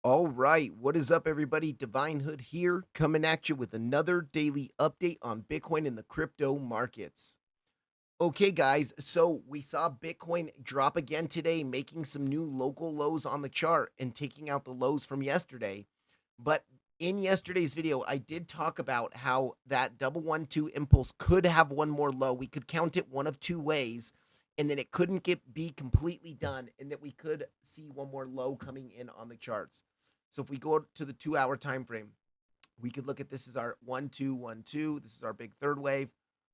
All right, what is up, everybody? Divine Hood here, coming at you with another daily update on Bitcoin and the crypto markets. Okay, guys, so we saw Bitcoin drop again today, making some new local lows on the chart and taking out the lows from yesterday. But in yesterday's video, I did talk about how that double 1-2 impulse could have one more low. We could count it one of two ways, and then it couldn't be completely done, and that we could see one more low coming in on the charts. So if we go to the 2 hour time frame, we could look at this as our 1-2-1-2. This is our big third wave.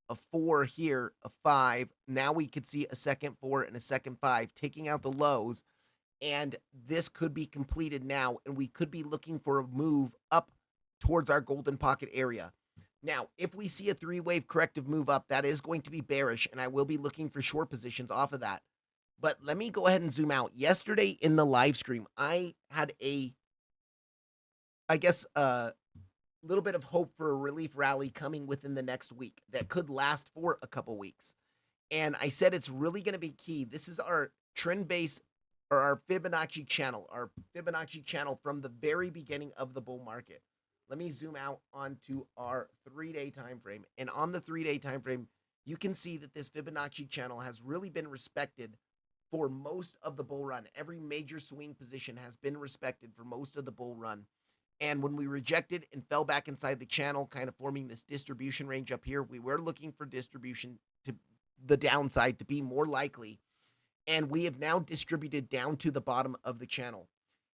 A 4 here, a 5. Now we could see a second 4 and a second 5 taking out the lows, and this could be completed now, and we could be looking for a move up towards our golden pocket area. Now, if we see a 3-wave corrective move up, that is going to be bearish, and I will be looking for short positions off of that. But let me go ahead and zoom out. Yesterday in the live stream, I had a little bit of hope for a relief rally coming within the next week that could last for a couple weeks. And I said it's really going to be key. This is our trend base, or our Fibonacci channel from the very beginning of the bull market. Let me zoom out onto our 3-day time frame. And on the 3-day time frame, you can see that this Fibonacci channel has really been respected for most of the bull run. Every major swing position has been respected for most of the bull run. And when we rejected and fell back inside the channel, kind of forming this distribution range up here, we were looking for distribution to the downside to be more likely. And we have now distributed down to the bottom of the channel.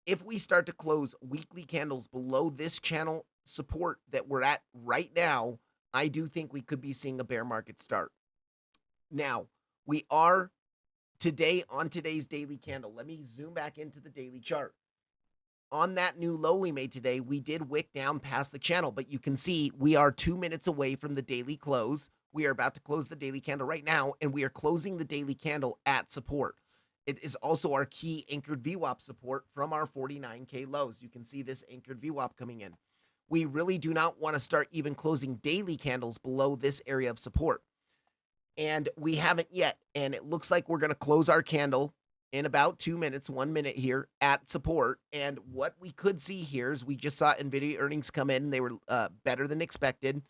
If we start to close weekly candles below this channel support that we're at right now, I do think we could be seeing a bear market start. Now, we are today on today's daily candle. Let me zoom back into the daily chart. On that new low we made today, we did wick down past the channel, but you can see we are 2 minutes away from the daily close. We are about to close the daily candle right now, and we are closing the daily candle at support. It is also our key anchored VWAP support from our 49K lows. You can see this anchored VWAP coming in. We really do not want to start even closing daily candles below this area of support. And we haven't yet, and it looks like we're going to close our candle in about 2 minutes, 1 minute here at support. And what we could see here is we just saw NVIDIA earnings come in. They were better than expected.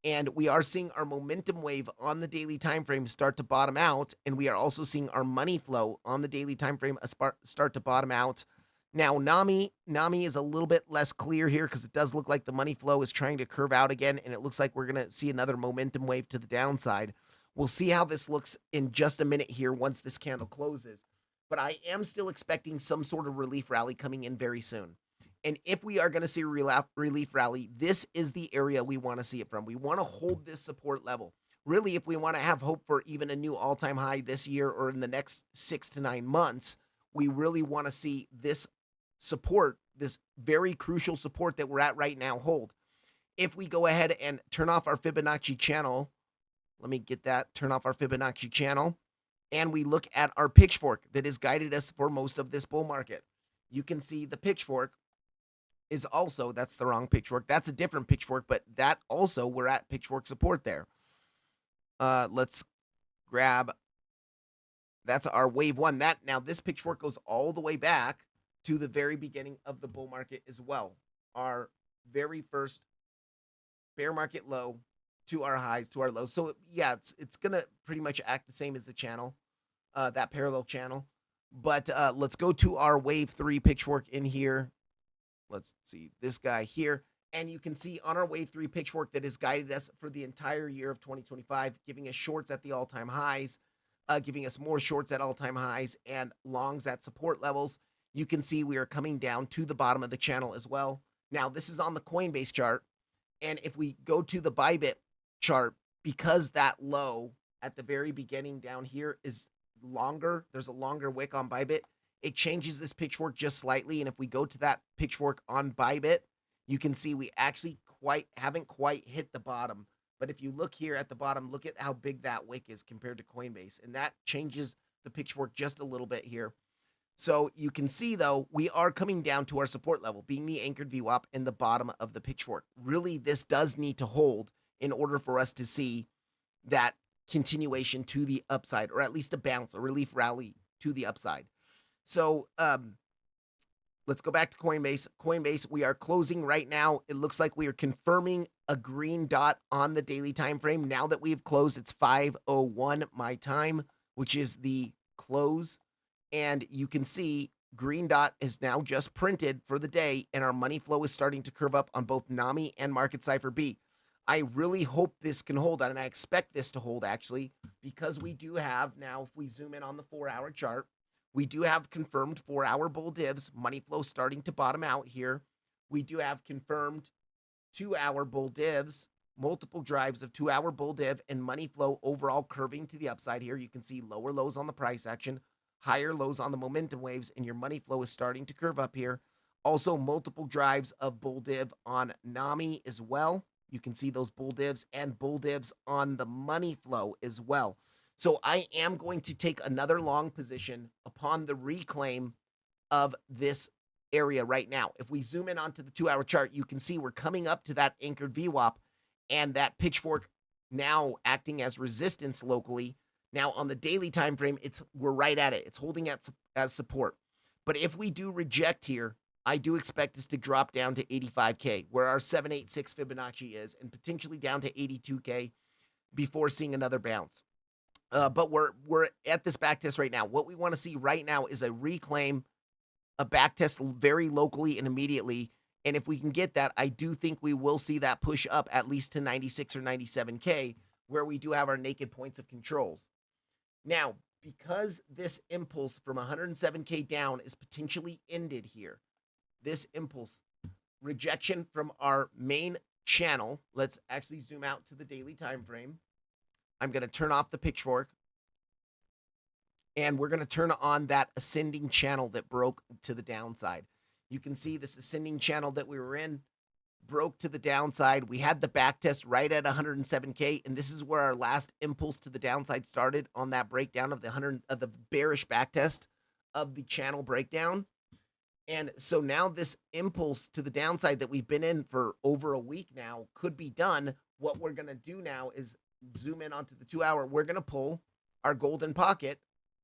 And we are seeing our momentum wave on the daily time frame start to bottom out. And we are also seeing our money flow on the daily time frame start to bottom out. Now, NAMI is a little bit less clear here because it does look like the money flow is trying to curve out again. And it looks like we're going to see another momentum wave to the downside. We'll see how this looks in just a minute here once this candle closes. But I am still expecting some sort of relief rally coming in very soon. And if we are going to see a relief rally, this is the area we want to see it from. We want to hold this support level. Really, if we want to have hope for even a new all-time high this year or in the next 6 to 9 months, we really want to see this support, this very crucial support that we're at right now, hold. If we go ahead and turn off our Fibonacci channel, let me get that, turn off our Fibonacci channel, and we look at our pitchfork that has guided us for most of this bull market. You can see the pitchfork is also, that's the wrong pitchfork. That's a different pitchfork, but that also, we're at pitchfork support there. Let's grab, that's our wave 1. Now this pitchfork goes all the way back to the very beginning of the bull market as well. Our very first bear market low to our highs, to our lows. So yeah, it's going to pretty much act the same as the channel. That parallel channel. But let's go to our wave 3 pitchfork in here. Let's see this guy here. And you can see on our wave 3 pitchfork that has guided us for the entire year of 2025, giving us shorts at the all-time highs, giving us more shorts at all-time highs and longs at support levels. You can see we are coming down to the bottom of the channel as well. Now, this is on the Coinbase chart. And if we go to the Bybit chart, because that low at the very beginning down here is longer, there's a longer wick on Bybit, it changes this pitchfork just slightly. And if we go to that pitchfork on Bybit, you can see we actually haven't quite hit the bottom. But if you look here at the bottom, look at how big that wick is compared to Coinbase. And that changes the pitchfork just a little bit here. So you can see, though, we are coming down to our support level, being the anchored VWAP in the bottom of the pitchfork. Really, this does need to hold in order for us to see that continuation to the upside, or at least a bounce, a relief rally to the upside. So let's let's go back to Coinbase. Coinbase, we are closing right now. It looks like we are confirming a green dot on the daily time frame. Now that we've closed, it's 5:01 my time, which is the close. And you can see green dot is now just printed for the day, and our money flow is starting to curve up on both NAMI and Market Cipher B. I really hope this can hold, and I expect this to hold actually, because we do have now, if we zoom in on the 4-hour chart, we do have confirmed 4-hour bull divs, money flow starting to bottom out here. We do have confirmed 2-hour bull divs, multiple drives of 2-hour bull div, and money flow overall curving to the upside here. You can see lower lows on the price action, higher lows on the momentum waves, and your money flow is starting to curve up here. Also, multiple drives of bull div on NAMI as well. You can see those bull divs and bull divs on the money flow as well. So I am going to take another long position upon the reclaim of this area right now. If we zoom in onto the 2-hour chart, you can see we're coming up to that anchored VWAP and that pitchfork now acting as resistance locally. Now on the daily time frame, we're right at it. It's holding as support. But if we do reject here, I do expect us to drop down to 85K, where our 786 Fibonacci is, and potentially down to 82K before seeing another bounce. But we're at this back test right now. What we want to see right now is a reclaim, a back test very locally and immediately. And if we can get that, I do think we will see that push up at least to 96 or 97K, where we do have our naked points of controls. Now, because this impulse from 107K down is potentially ended here, this impulse rejection from our main channel, let's actually zoom out to the daily time frame. I'm going to turn off the pitchfork, and we're going to turn on that ascending channel that broke to the downside. You can see this ascending channel that we were in broke to the downside. We had the back test right at 107K, and this is where our last impulse to the downside started on that breakdown of the bearish back test of the channel breakdown. And so now this impulse to the downside that we've been in for over a week now could be done. What we're going to do now is zoom in onto the 2-hour. We're going to pull our golden pocket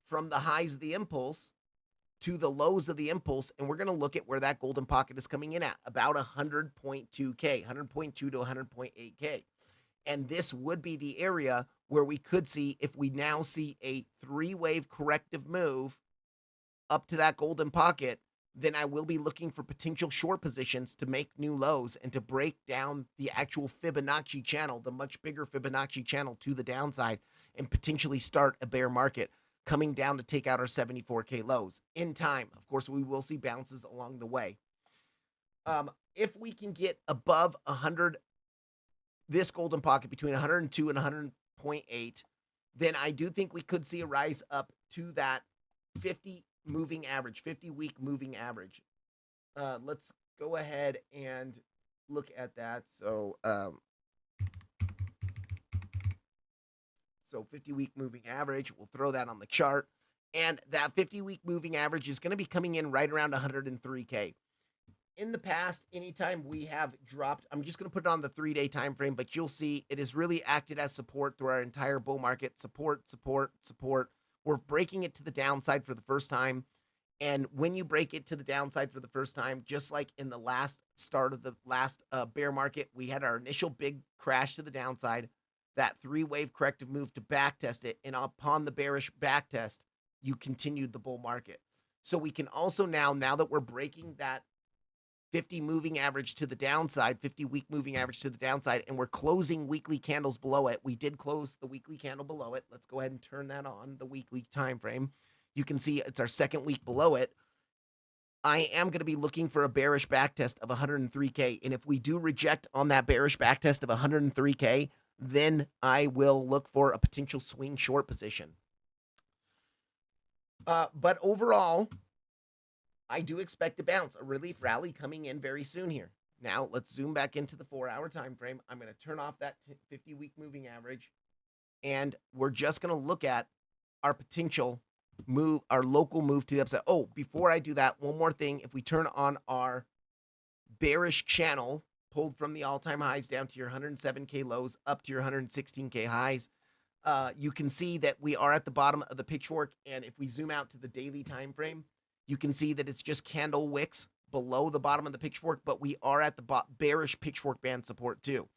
from the highs of the impulse to the lows of the impulse, and we're going to look at where that golden pocket is coming in at, about 100.2K, 100.2 to 100.8K. And this would be the area where we could see, if we now see a 3-wave corrective move up to that golden pocket, then I will be looking for potential short positions to make new lows and to break down the actual Fibonacci channel, the much bigger Fibonacci channel to the downside, and potentially start a bear market coming down to take out our 74K lows in time. Of course, we will see bounces along the way. If we can get above 100, this golden pocket between 102 and 100.8, then I do think we could see a rise up to that 50 moving average, 50-week moving average. Let's go ahead and look at that. So 50-week moving average, we'll throw that on the chart. And that 50-week moving average is going to be coming in right around 103K. In the past, anytime we have dropped, I'm just going to put it on the 3-day time frame, but you'll see it has really acted as support through our entire bull market. Support, support, support. We're breaking it to the downside for the first time. And when you break it to the downside for the first time, just like in the last start of the last bear market, we had our initial big crash to the downside, that 3-wave corrective move to backtest it. And upon the bearish backtest, you continued the bull market. So we can also now that we're breaking that 50 moving average to the downside, 50-week moving average to the downside, and we're closing weekly candles below it. We did close the weekly candle below it. Let's go ahead and turn that on, the weekly time frame. You can see it's our second week below it. I am going to be looking for a bearish backtest of 103K. And if we do reject on that bearish backtest of 103K, then I will look for a potential swing short position. But overall, I do expect a bounce, a relief rally coming in very soon here. Now, let's zoom back into the 4-hour time frame. I'm going to turn off that 50-week moving average, and we're just going to look at our potential move, our local move to the upside. Oh, before I do that, one more thing. If we turn on our bearish channel, pulled from the all-time highs down to your 107K lows, up to your 116K highs, you can see that we are at the bottom of the pitchfork. And if we zoom out to the daily time frame, you can see that it's just candle wicks below the bottom of the pitchfork, but we are at the bearish pitchfork band support too.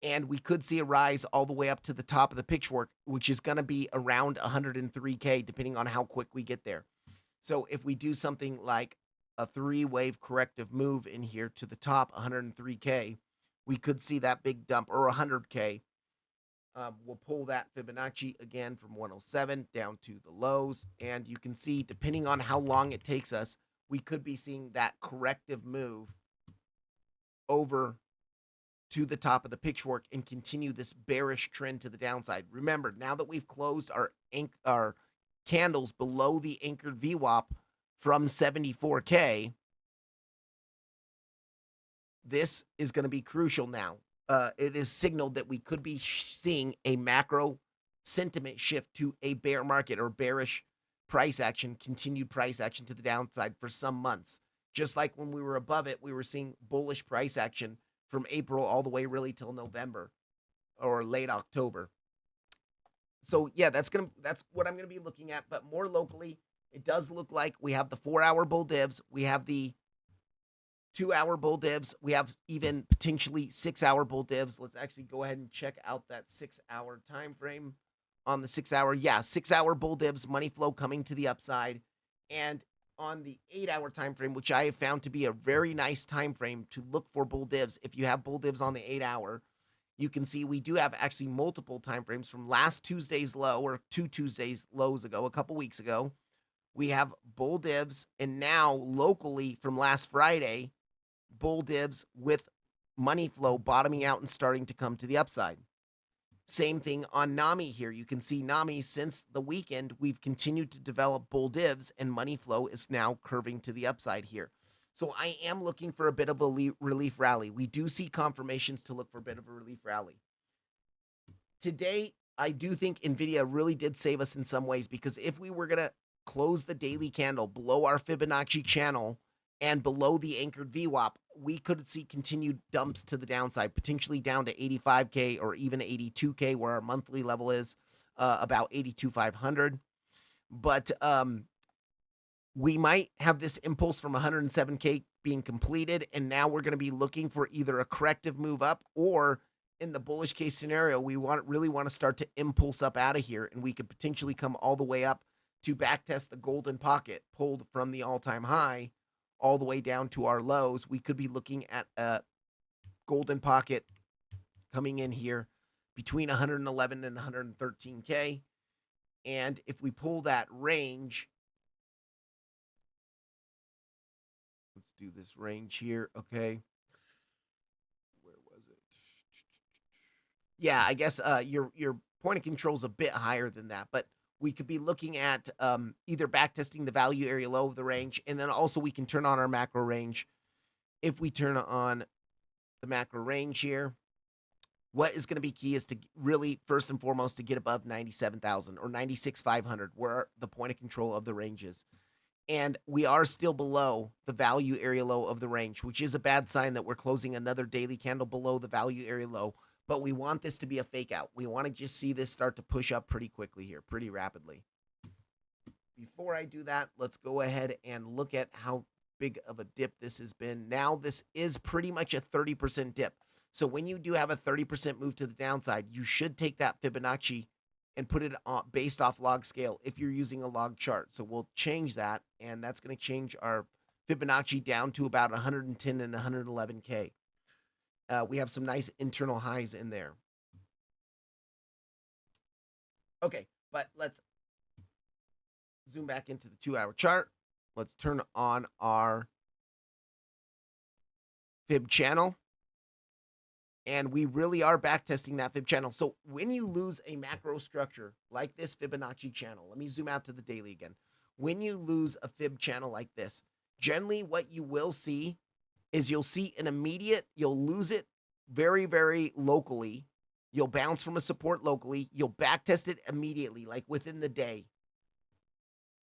And we could see a rise all the way up to the top of the pitchfork, which is going to be around 103K, depending on how quick we get there. So if we do something like a 3-wave corrective move in here to the top, 103K, we could see that big dump, or 100K. We'll pull that Fibonacci again from 107 down to the lows. And you can see, depending on how long it takes us, we could be seeing that corrective move over to the top of the pitchfork and continue this bearish trend to the downside. Remember, now that we've closed our candles below the anchored VWAP from 74K, this is going to be crucial now. It is signaled that we could be seeing a macro sentiment shift to a bear market or bearish price action, continued price action to the downside for some months. Just like when we were above it, we were seeing bullish price action from April all the way really till November or late October. So yeah, that's what I'm gonna be looking at. But more locally, it does look like we have the 4-hour bull divs, we have the 2-hour bull divs, we have even potentially 6-hour bull divs. Let's actually go ahead and check out that 6-hour time frame on the 6-hour. Yeah, 6-hour bull divs, money flow coming to the upside, and on the 8-hour time frame, which I have found to be a very nice time frame to look for bull divs. If you have bull divs on the 8-hour, you can see we do have actually multiple time frames from last Tuesday's low, or 2 Tuesdays lows ago, a couple weeks ago. We have bull divs, and now locally from last Friday, bull divs with money flow bottoming out and starting to come to the upside. Same thing on NAMI here. You can see NAMI since the weekend, we've continued to develop bull divs, and money flow is now curving to the upside here. So I am looking for a bit of a relief rally. We do see confirmations to look for a bit of a relief rally. Today, I do think NVIDIA really did save us in some ways, because if we were going to close the daily candle below our Fibonacci channel and below the anchored VWAP, we could see continued dumps to the downside, potentially down to 85K or even 82K, where our monthly level is about 82,500. But we might have this impulse from 107K being completed, and now we're going to be looking for either a corrective move up, or in the bullish case scenario, we really want to start to impulse up out of here, and we could potentially come all the way up to backtest the golden pocket pulled from the all-time high all the way down to our lows. We could be looking at a golden pocket coming in here between 111 and 113K. And if we pull that range, let's do this range here. Okay. Where was it? Yeah, I guess your point of control is a bit higher than that, but we could be looking at either backtesting the value area low of the range, and then also we can turn on our macro range. If we turn on the macro range here, what is going to be key is to really, first and foremost, to get above 97,000 or 96,500, where the point of control of the range is. And we are still below the value area low of the range, which is a bad sign that we're closing another daily candle below the value area low. But we want this to be a fake out. We want to just see this start to push up pretty quickly here, pretty rapidly. Before I do that, let's go ahead and look at how big of a dip this has been. Now this is pretty much a 30% dip. So when you do have a 30% move to the downside, you should take that Fibonacci and put it based off log scale if you're using a log chart. So we'll change that, and that's going to change our Fibonacci down to about 110 and 111K. We have some nice internal highs in there. Okay, but let's zoom back into the 2-hour chart. Let's turn on our fib channel. And we really are backtesting that fib channel. So when you lose a macro structure like this Fibonacci channel, let me zoom out to the daily again. When you lose a fib channel like this, generally what you will see is you'll see an immediate, you'll lose it very, very locally. You'll bounce from a support locally. You'll backtest it immediately, like within the day.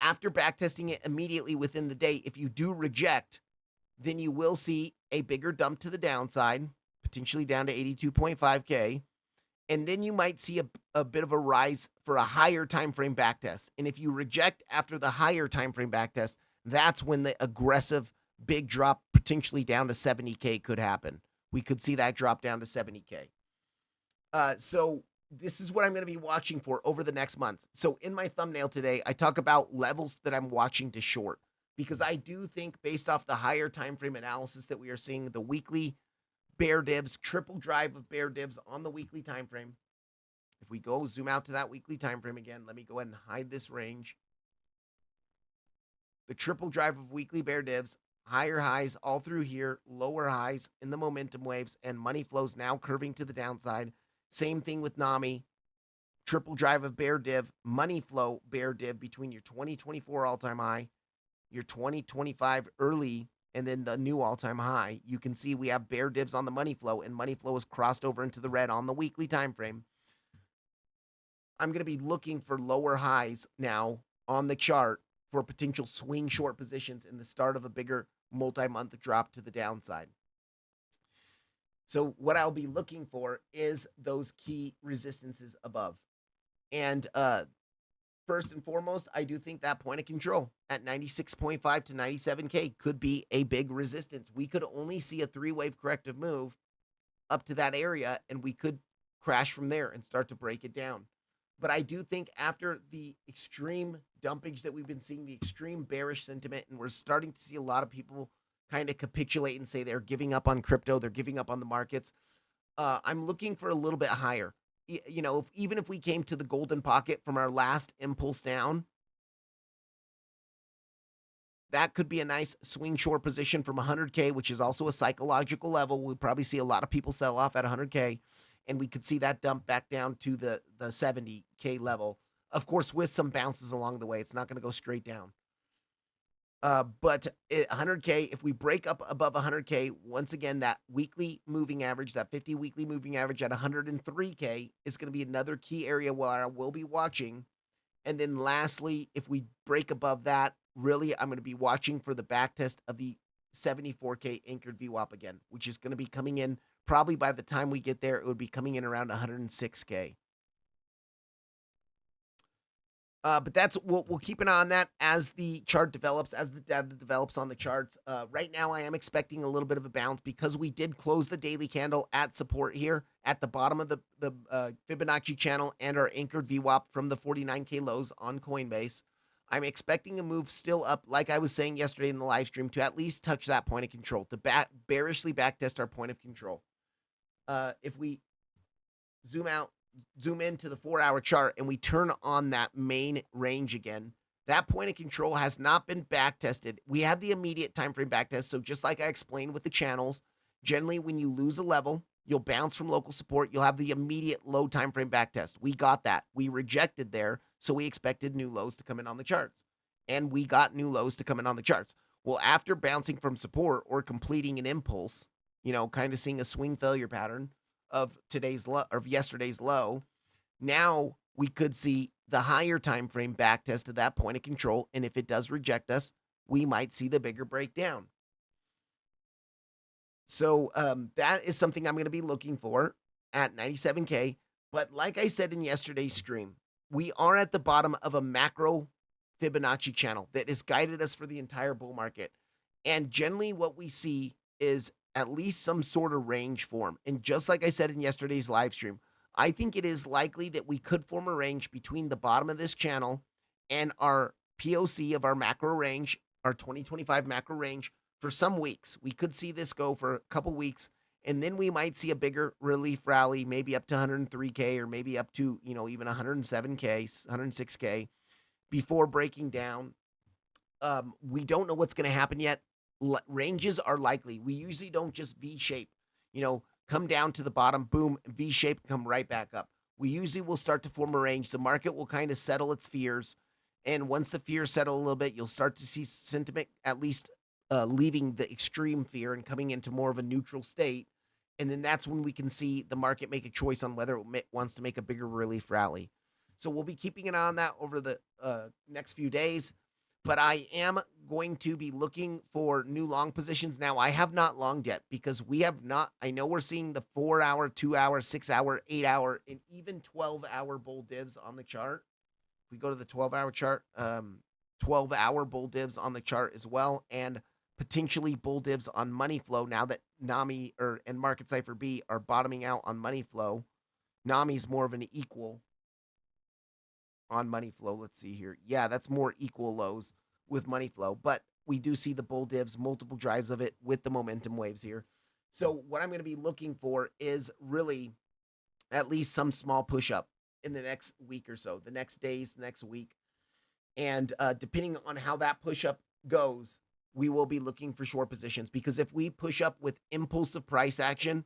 After backtesting it immediately within the day, if you do reject, then you will see a bigger dump to the downside, potentially down to 82.5K. And then you might see a bit of a rise for a higher time frame backtest. And if you reject after the higher time frame backtest, that's when the aggressive big drop potentially down to 70K could happen. We could see that drop down to 70K. So this is what I'm going to be watching for over the next month. So in my thumbnail today, I talk about levels that I'm watching to short, because I do think based off the higher time frame analysis that we are seeing, the weekly bear divs, triple drive of bear divs on the weekly time frame. If we go zoom out to that weekly time frame again, let me go ahead and hide this range. The triple drive of weekly bear divs, higher highs all through here, lower highs in the momentum waves, and money flows now curving to the downside. Same thing with NAMI. Triple drive of bear div, money flow bear div between your 2024 all-time high, your 2025 early, and then the new all-time high. You can see we have bear divs on the money flow, and money flow is crossed over into the red on the weekly time frame. I'm going to be looking for lower highs now on the chart for potential swing short positions in the start of a bigger multi-month drop to the downside. So what I'll be looking for is those key resistances above. And first and foremost, I do think that point of control at 96.5 to 97K could be a big resistance. We could only see a three-wave corrective move up to that area, and we could crash from there and start to break it down. But I do think after the extreme dumpage that we've been seeing, the extreme bearish sentiment, and we're starting to see a lot of people kind of capitulate and say they're giving up on crypto, they're giving up on the markets. I'm looking for a little bit higher. You know, even if we came to the golden pocket from our last impulse down, that could be a nice swing short position from 100K, which is also a psychological level. We'll probably see a lot of people sell off at 100K, and we could see that dump back down to the 70K level. Of course, with some bounces along the way. It's not going to go straight down. But 100K, if we break up above 100K, once again, that weekly moving average, that 50 weekly moving average at 103K is going to be another key area where I will be watching. And then lastly, if we break above that, really, I'm going to be watching for the back test of the 74K anchored VWAP again, which is going to be coming in probably by the time we get there, it would be coming in around 106K. But that's we'll keep an eye on that as the chart develops, as the data develops on the charts. Right now, I am expecting a little bit of a bounce because we did close the daily candle at support here at the bottom of the Fibonacci channel and our anchored VWAP from the 49K lows on Coinbase. I'm expecting a move still up, like I was saying yesterday in the live stream, to at least touch that point of control, to bearishly backtest our point of control. If we zoom into the 4-hour chart and we turn on that main range again, that point of control has not been back tested. We had the immediate time frame back test. So just like I explained with the channels, generally when you lose a level, you'll bounce from local support. You'll have the immediate low time frame back test. We got that. We rejected there, so we expected new lows to come in on the charts. And we got new lows to come in on the charts. Well, after bouncing from support or completing an impulse, you know, kind of seeing a swing failure pattern of today's low, of yesterday's low, now we could see the higher time frame back test of that point of control, and if it does reject us, we might see the bigger breakdown. So that is something I'm going to be looking for at 97K. But like I said in yesterday's stream, we are at the bottom of a macro Fibonacci channel that has guided us for the entire bull market. And generally what we see is at least some sort of range form. And just like I said in yesterday's live stream, I think it is likely that we could form a range between the bottom of this channel and our POC of our macro range, our 2025 macro range for some weeks. We could see this go for a couple weeks, and then we might see a bigger relief rally, maybe up to 103K or maybe up to, you know, even 107K, 106K before breaking down. We don't know what's going to happen yet. Ranges are likely. We usually don't just V-shape, you know, come down to the bottom, boom, V-shape, come right back up. We usually will start to form a range. The market will kind of settle its fears. And once the fears settle a little bit, you'll start to see sentiment at least leaving the extreme fear and coming into more of a neutral state. And then that's when we can see the market make a choice on whether it wants to make a bigger relief rally. So we'll be keeping an eye on that over the next few days. But I am going to be looking for new long positions. Now, I have not longed yet because we have not. I know we're seeing the 4-hour, 2-hour, 6-hour, 8-hour, and even 12-hour bull divs on the chart. If we go to the 12-hour chart, 12-hour bull divs on the chart as well. And potentially bull divs on money flow now that NAMI and Market Cipher B are bottoming out on money flow. NAMI's more of an equal on money flow. Let's see here. Yeah, that's more equal lows with money flow, but we do see the bull divs, multiple drives of it with the momentum waves here. So what I'm going to be looking for is really at least some small push up in the next week or so, the next days, the next week. And depending on how that push up goes, we will be looking for short positions, because if we push up with impulsive price action,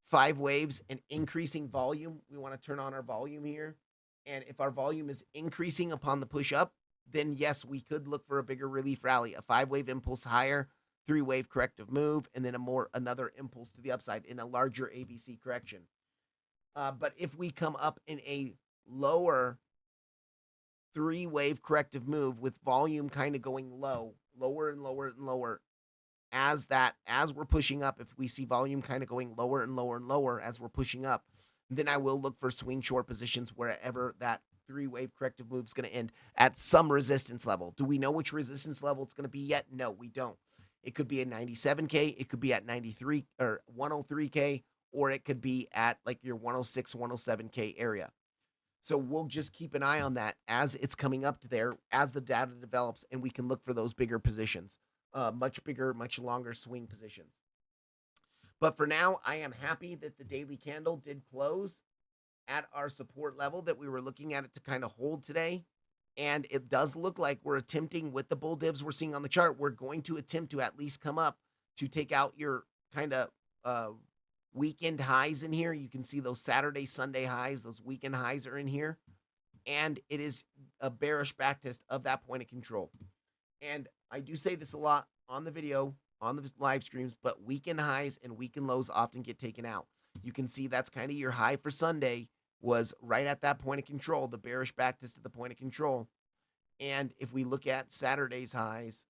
5 waves, and increasing volume, we want to turn on our volume here. And if our volume is increasing upon the push up, then yes, we could look for a bigger relief rally, a 5-wave impulse higher, 3-wave corrective move, and then another impulse to the upside in a larger ABC correction. But if we come up in a lower 3-wave corrective move with volume kind of going lower and lower and lower, as we're pushing up, if we see volume kind of going lower and lower and lower as we're pushing up, then I will look for swing short positions wherever that 3-wave corrective move is going to end at some resistance level. Do we know which resistance level it's going to be yet? No, we don't. It could be at 97K, it could be at 93 or 103K, or it could be at like your 106, 107K area. So we'll just keep an eye on that as it's coming up to there, as the data develops, and we can look for those bigger positions, much bigger, much longer swing positions. But for now, I am happy that the daily candle did close at our support level that we were looking at it to kind of hold today. And it does look like we're attempting, with the bull divs we're seeing on the chart, we're going to attempt to at least come up to take out your kind of weekend highs in here. You can see those Saturday, Sunday highs, those weekend highs are in here. And it is a bearish backtest of that point of control. And I do say this a lot on the video, on the live streams, but weekend highs and weekend lows often get taken out. You can see that's kind of your high for Sunday was right at that point of control, the bearish backtest at the point of control. And if we look at Saturday's highs,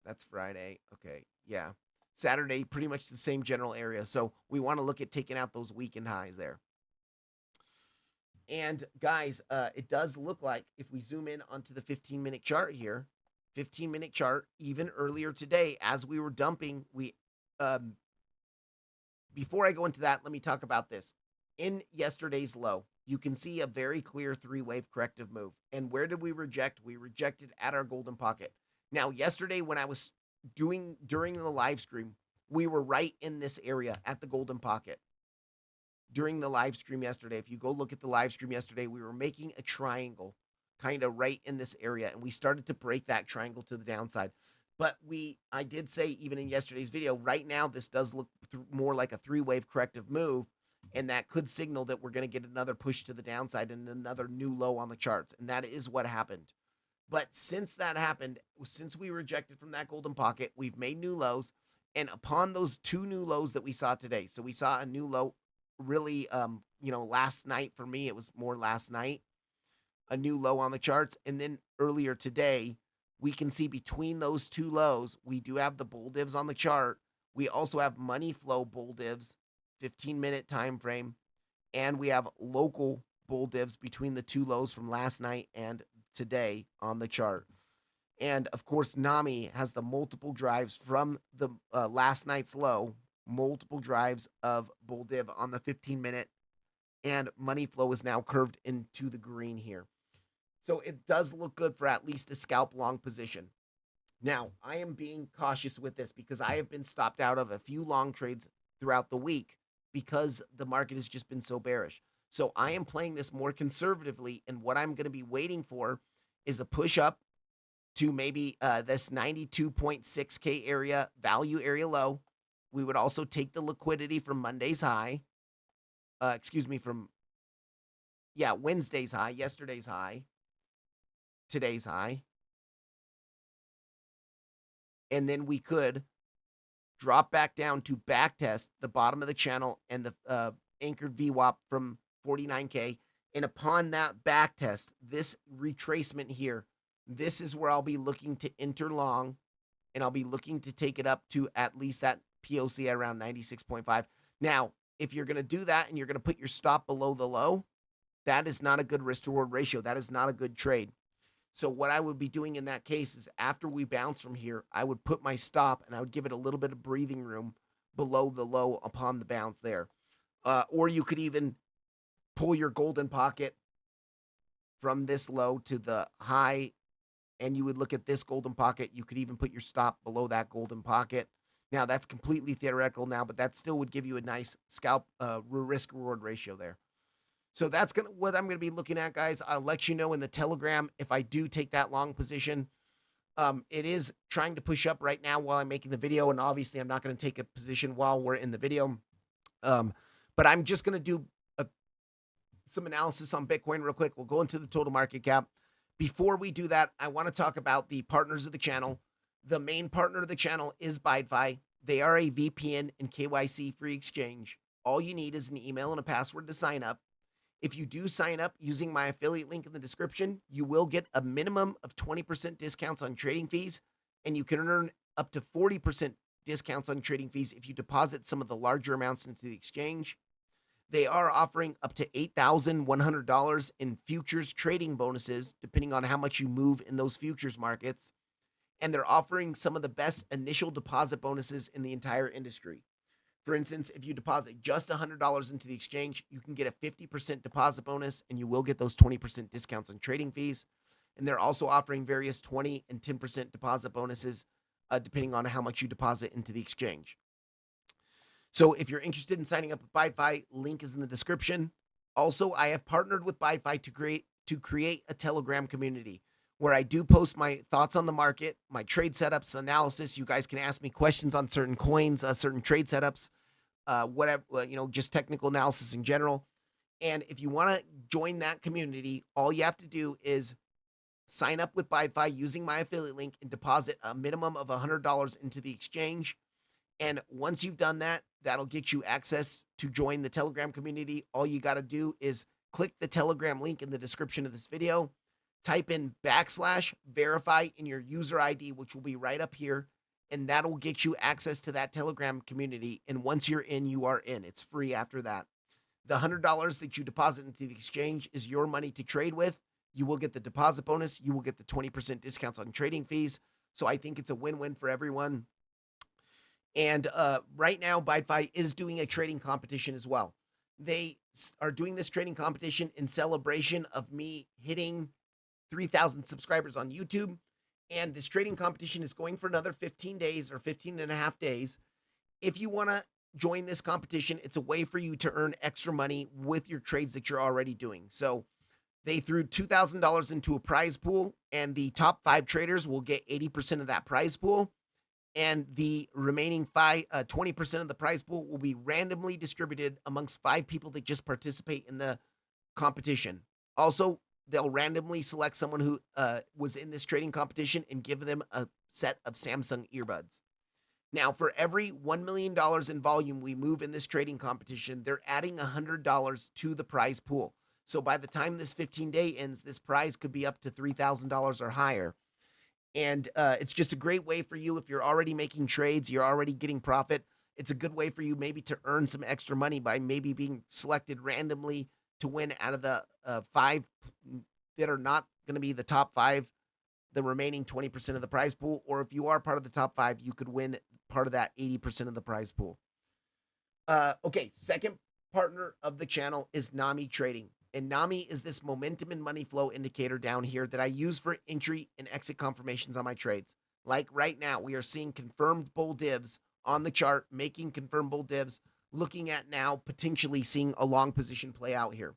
that's Friday. Okay, yeah. Saturday, pretty much the same general area. So we want to look at taking out those weekend highs there. And guys, it does look like if we zoom in onto the 15-minute chart here, 15-minute chart, even earlier today, as we were dumping, before I go into that, let me talk about this. In yesterday's low, you can see a very clear 3-wave corrective move. And where did we reject? We rejected at our golden pocket. Now, yesterday when I was during the live stream, we were right in this area at the golden pocket. During the live stream yesterday, if you go look at the live stream yesterday, we were making a triangle kind of right in this area, and we started to break that triangle to the downside. But I did say even in yesterday's video, right now this does look more like a 3-wave corrective move, and that could signal that we're going to get another push to the downside and another new low on the charts, and that is what happened. But since that happened, since we rejected from that golden pocket, we've made new lows, and upon those 2 new lows that we saw today, so we saw a new low really, last night. For me, it was more last night, a new low on the charts, and then earlier today, we can see between those 2 lows, we do have the bull divs on the chart. We also have money flow bull divs, 15-minute time frame, and we have local bull divs between the 2 lows from last night and today on the chart. And of course, NAMI has the multiple drives from the last night's low, multiple drives of bull div on the 15-minute, and money flow is now curved into the green here. So it does look good for at least a scalp long position. Now, I am being cautious with this because I have been stopped out of a few long trades throughout the week because the market has just been so bearish. So I am playing this more conservatively, and what I'm going to be waiting for is a push up to maybe this 92.6K area, value area low. We would also take the liquidity from Monday's high. Wednesday's high, yesterday's high, today's high. And then we could drop back down to back test the bottom of the channel and the anchored VWAP from 49K. And upon that back test, this retracement here, this is where I'll be looking to enter long, and I'll be looking to take it up to at least that POC at around 96.5. Now, if you're going to do that and you're going to put your stop below the low, that is not a good risk to reward ratio. That is not a good trade. So what I would be doing in that case is after we bounce from here, I would put my stop and I would give it a little bit of breathing room below the low upon the bounce there. Or you could even pull your golden pocket from this low to the high, and you would look at this golden pocket. You could even put your stop below that golden pocket. Now, that's completely theoretical now, but that still would give you a nice scalp risk reward ratio there. So that's what I'm going to be looking at, guys. I'll let you know in the Telegram if I do take that long position. It is trying to push up right now while I'm making the video, and obviously I'm not going to take a position while we're in the video. But I'm just going to do some analysis on Bitcoin real quick. We'll go into the total market cap. Before we do that, I want to talk about the partners of the channel. The main partner of the channel is BYDFI. They are a VPN and KYC free exchange. All you need is an email and a password to sign up. If you do sign up using my affiliate link in the description, you will get a minimum of 20% discounts on trading fees, and you can earn up to 40% discounts on trading fees if you deposit some of the larger amounts into the exchange. They are offering up to $8,100 in futures trading bonuses, depending on how much you move in those futures markets. And they're offering some of the best initial deposit bonuses in the entire industry. For instance, if you deposit just $100 into the exchange, you can get a 50% deposit bonus, and you will get those 20% discounts on trading fees. And they're also offering various 20 and 10% deposit bonuses, depending on how much you deposit into the exchange. So if you're interested in signing up with BYDFI, link is in the description. Also, I have partnered with BYDFI to create a Telegram community where I do post my thoughts on the market, my trade setups, analysis. You guys can ask me questions on certain coins, certain trade setups, whatever, just technical analysis in general. And if you want to join that community, all you have to do is sign up with BYDFI using my affiliate link and deposit a minimum of $100 into the exchange. And once you've done that, that'll get you access to join the Telegram community. All you got to do is click the Telegram link in the description of this video, type in /verify in your user ID, which will be right up here, and that'll get you access to that Telegram community. And once you're in, you are in. It's free after that. The $100 that you deposit into the exchange is your money to trade with. You will get the deposit bonus. You will get the 20% discounts on trading fees. So I think it's a win-win for everyone. And right now, BYDFI is doing a trading competition as well. They are doing this trading competition in celebration of me hitting 3,000 subscribers on YouTube. And this trading competition is going for another 15 days or 15 and a half days. If you want to join this competition, it's a way for you to earn extra money with your trades that you're already doing. So they threw $2,000 into a prize pool, and the top 5 traders will get 80% of that prize pool. And the remaining 20% of the prize pool will be randomly distributed amongst 5 people that just participate in the competition. Also, they'll randomly select someone who was in this trading competition and give them a set of Samsung earbuds. Now, for every $1 million in volume we move in this trading competition, they're adding $100 to the prize pool. So by the time this 15-day ends, this prize could be up to $3,000 or higher. And it's just a great way for you if you're already making trades, you're already getting profit. It's a good way for you maybe to earn some extra money by maybe being selected randomly to win out of the 5 that are not going to be the top 5, the remaining 20% of the prize pool. Or if you are part of the top 5, you could win part of that 80% of the prize pool. Okay, second partner of the channel is NAMI Trading. And NAMI is this momentum and money flow indicator down here that I use for entry and exit confirmations on my trades. Like right now, we are seeing confirmed bull divs on the chart, making confirmed bull divs, looking at now potentially seeing a long position play out here.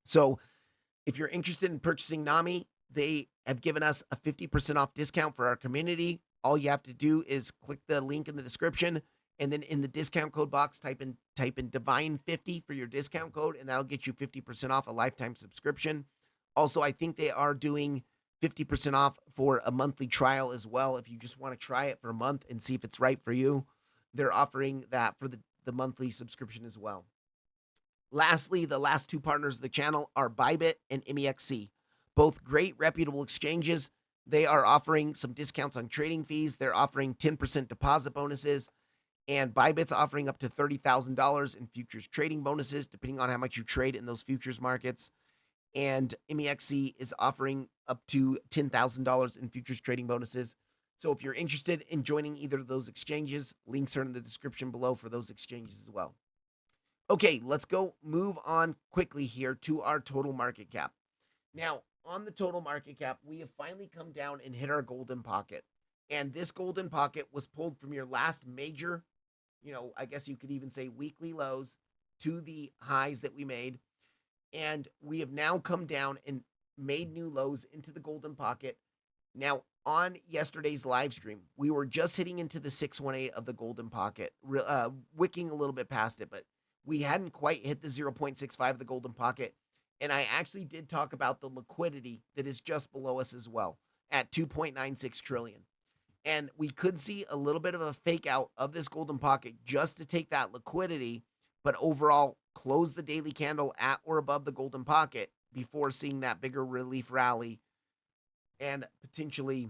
So if you're interested in purchasing NAMI, they have given us a 50% off discount for our community. All you have to do is click the link in the description, and then in the discount code box, type in Divine50 for your discount code, and that'll get you 50% off a lifetime subscription. Also, I think they are doing 50% off for a monthly trial as well. If you just want to try it for a month and see if it's right for you, they're offering that for the monthly subscription as well. Lastly, the last 2 partners of the channel are Bybit and MEXC. Both great reputable exchanges. They are offering some discounts on trading fees. They're offering 10% deposit bonuses. And Bybit's offering up to $30,000 in futures trading bonuses, depending on how much you trade in those futures markets. and MEXC is offering up to $10,000 in futures trading bonuses. So if you're interested in joining either of those exchanges, links are in the description below for those exchanges as well. Okay, let's go move on quickly here to our total market cap. Now, on the total market cap, we have finally come down and hit our golden pocket. And this golden pocket was pulled from your last major, I guess you could even say weekly lows to the highs that we made. And we have now come down and made new lows into the golden pocket. Now, on yesterday's live stream, we were just hitting into the 618 of the golden pocket, wicking a little bit past it, but we hadn't quite hit the 0.65 of the golden pocket. And I actually did talk about the liquidity that is just below us as well at 2.96 trillion. And we could see a little bit of a fake out of this golden pocket just to take that liquidity, but overall close the daily candle at or above the golden pocket before seeing that bigger relief rally and potentially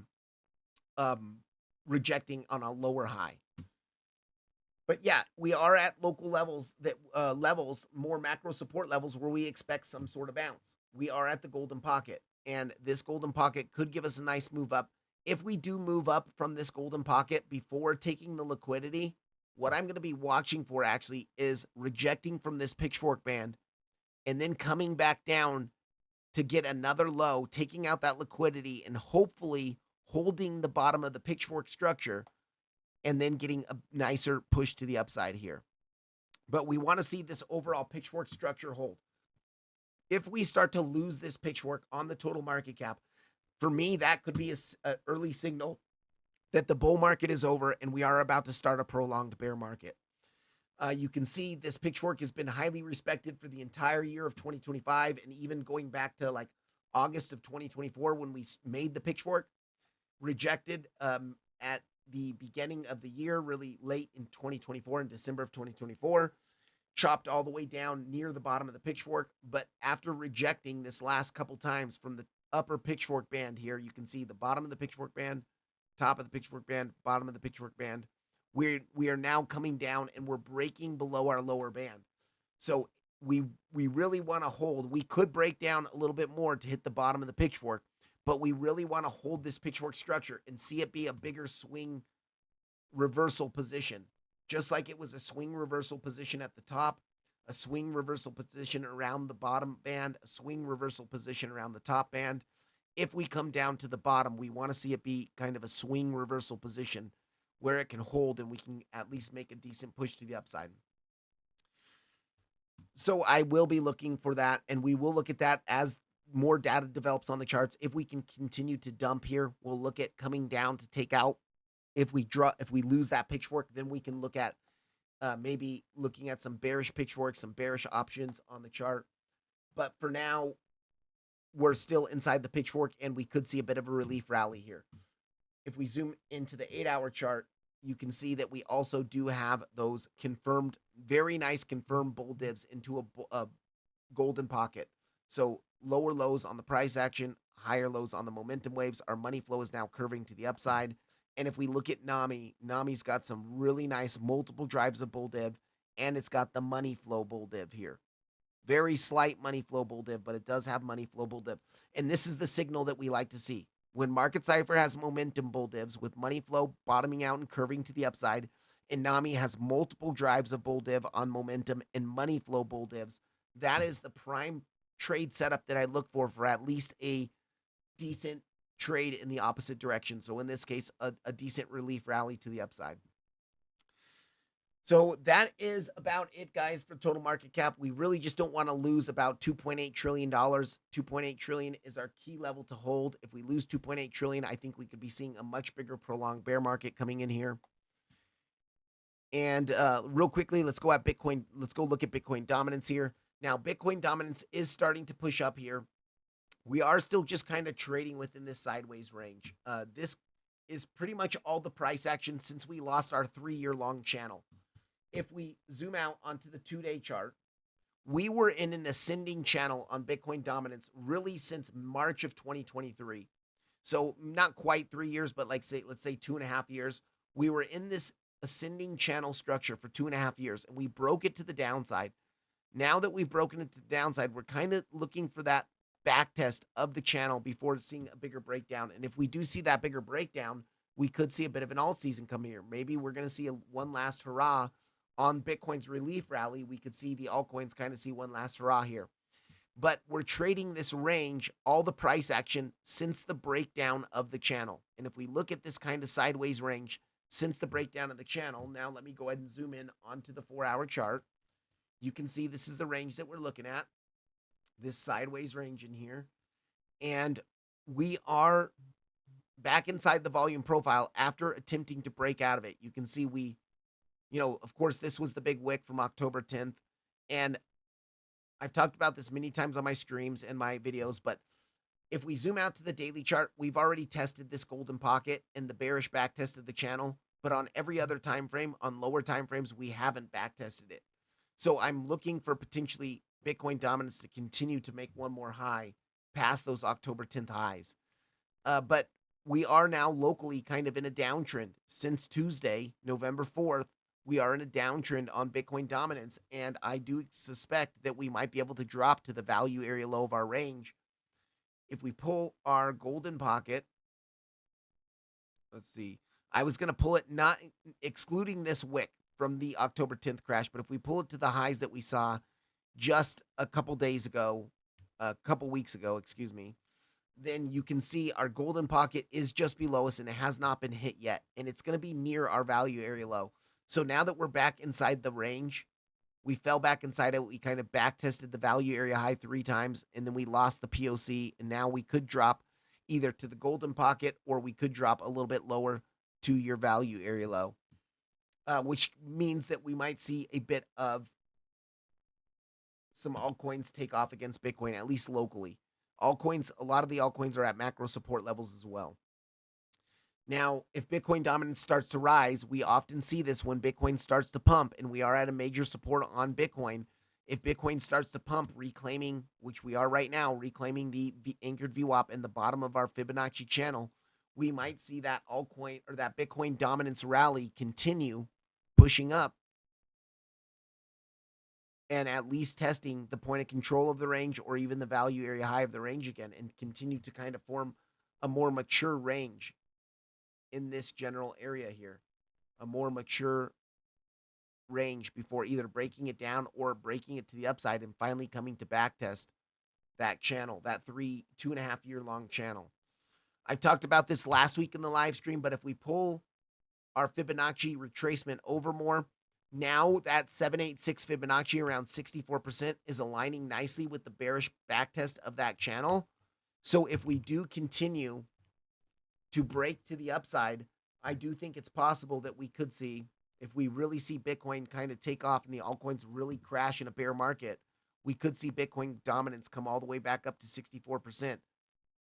rejecting on a lower high. But yeah, we are at local levels more macro support levels where we expect some sort of bounce. We are at the golden pocket, and this golden pocket could give us a nice move up. If we do move up from this golden pocket before taking the liquidity, what I'm going to be watching for actually is rejecting from this pitchfork band and then coming back down to get another low, taking out that liquidity and hopefully holding the bottom of the pitchfork structure and then getting a nicer push to the upside here. But we want to see this overall pitchfork structure hold. If we start to lose this pitchfork on the total market cap, for me, that could be an early signal that the bull market is over and we are about to start a prolonged bear market. You can see this pitchfork has been highly respected for the entire year of 2025 and even going back to like August of 2024 when we made the pitchfork, rejected at the beginning of the year, really late in 2024, in December of 2024, chopped all the way down near the bottom of the pitchfork. But after rejecting this last couple times from the upper pitchfork band here, you can see the bottom of the pitchfork band, top of the pitchfork band, bottom of the pitchfork band. We are now coming down and we're breaking below our lower band. So we really want to hold. We could break down a little bit more to hit the bottom of the pitchfork, but we really want to hold this pitchfork structure and see it be a bigger swing reversal position, just like it was a swing reversal position at the top, a swing reversal position around the bottom band, a swing reversal position around the top band. If we come down to the bottom, we want to see it be kind of a swing reversal position where it can hold and we can at least make a decent push to the upside. So I will be looking for that, and we will look at that as more data develops on the charts. If we can continue to dump here, we'll look at coming down to take out. If we lose that pitchfork, then we can look at maybe looking at some bearish pitchforks, some bearish options on the chart. But for now, we're still inside the pitchfork, and we could see a bit of a relief rally here. If we zoom into the 8-hour chart, you can see that we also do have those confirmed, very nice confirmed bull divs into a golden pocket. So lower lows on the price action, higher lows on the momentum waves. Our money flow is now curving to the upside. And if we look at Nami's got some really nice multiple drives of bull div, and it's got the money flow bull div here. Very slight money flow bull div, but it does have money flow bull div. And this is the signal that we like to see. When Market Cipher has momentum bull divs with money flow bottoming out and curving to the upside, and Nami has multiple drives of bull div on momentum and money flow bull divs, that is the prime trade setup that I look for at least a decent trade in the opposite direction. So in this case, a decent relief rally to the upside. So that is about it, guys, for total market cap. We really just don't want to lose about $2.8 trillion. $2.8 trillion is our key level to hold. If we lose $2.8 trillion, I think we could be seeing a much bigger prolonged bear market coming in here. And real quickly, let's go at Bitcoin. Let's go look at Bitcoin dominance here. Now, Bitcoin dominance is starting to push up here. We are still just kind of trading within this sideways range. This is pretty much all the price action since we lost our 3-year long channel. If we zoom out onto the 2-day chart, we were in an ascending channel on Bitcoin dominance really since March of 2023. So not quite 3 years, but let's say 2.5 years. We were in this ascending channel structure for 2.5 years, and we broke it to the downside. Now that we've broken it to the downside, we're kind of looking for that back test of the channel before seeing a bigger breakdown. And if we do see that bigger breakdown, we could see a bit of an alt season come here. Maybe we're going to see one last hurrah on Bitcoin's relief rally. We could see the altcoins kind of see one last hurrah here. But we're trading this range, all the price action since the breakdown of the channel. And if we look at this kind of sideways range since the breakdown of the channel, now let me go ahead and zoom in onto the 4-hour chart. You can see this is the range that we're looking at, this sideways range in here. And we are back inside the volume profile after attempting to break out of it. You can see we, of course, this was the big wick from October 10th. And I've talked about this many times on my streams and my videos, but if we zoom out to the daily chart, we've already tested this golden pocket and the bearish back test of the channel. But on every other time frame, on lower time frames, we haven't back tested it. So I'm looking for potentially Bitcoin dominance to continue to make one more high past those October 10th highs. But we are now locally kind of in a downtrend. Since Tuesday, November 4th, we are in a downtrend on Bitcoin dominance, and I do suspect that we might be able to drop to the value area low of our range. If we pull our golden pocket, let's see, I was going to pull it not excluding this wick from the October 10th crash, but if we pull it to the highs that we saw just a couple weeks ago, then you can see our golden pocket is just below us and it has not been hit yet. And it's going to be near our value area low. So now that we're back inside the range, we fell back inside it. We kind of back tested the value area high 3 times and then we lost the POC. And now we could drop either to the golden pocket or we could drop a little bit lower to your value area low, which means that we might see a bit of some altcoins take off against Bitcoin, at least locally. Altcoins, a lot of the altcoins are at macro support levels as well. Now, if Bitcoin dominance starts to rise, we often see this when Bitcoin starts to pump, and we are at a major support on Bitcoin. If Bitcoin starts to pump, reclaiming, which we are right now, reclaiming the anchored VWAP in the bottom of our Fibonacci channel, we might see that altcoin or that Bitcoin dominance rally continue pushing up and at least testing the point of control of the range or even the value area high of the range again and continue to kind of form a more mature range in this general area here, a more mature range before either breaking it down or breaking it to the upside and finally coming to backtest that channel, that 2.5 year long channel. I talked about this last week in the live stream, but if we pull our Fibonacci retracement over more, now that 786 Fibonacci around 64% is aligning nicely with the bearish backtest of that channel. So if we do continue to break to the upside, I do think it's possible that we could see, if we really see Bitcoin kind of take off and the altcoins really crash in a bear market, we could see Bitcoin dominance come all the way back up to 64%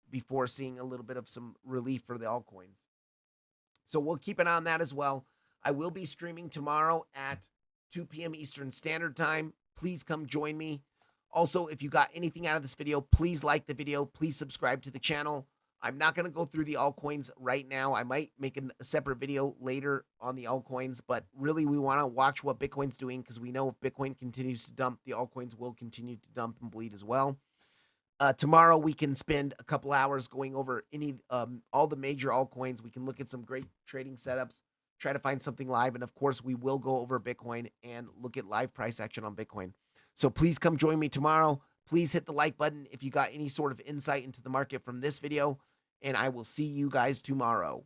before seeing a little bit of some relief for the altcoins. So we'll keep an eye on that as well. I will be streaming tomorrow at 2 p.m. Eastern Standard Time. Please come join me. Also, if you got anything out of this video, please like the video. Please subscribe to the channel. I'm not going to go through the altcoins right now. I might make a separate video later on the altcoins, but really we want to watch what Bitcoin's doing because we know if Bitcoin continues to dump, the altcoins will continue to dump and bleed as well. Tomorrow we can spend a couple hours going over all the major altcoins. We can look at some great trading setups, try to find something live, and of course we will go over Bitcoin and look at live price action on Bitcoin. So please come join me tomorrow. Please hit the like button if you got any sort of insight into the market from this video, and I will see you guys tomorrow.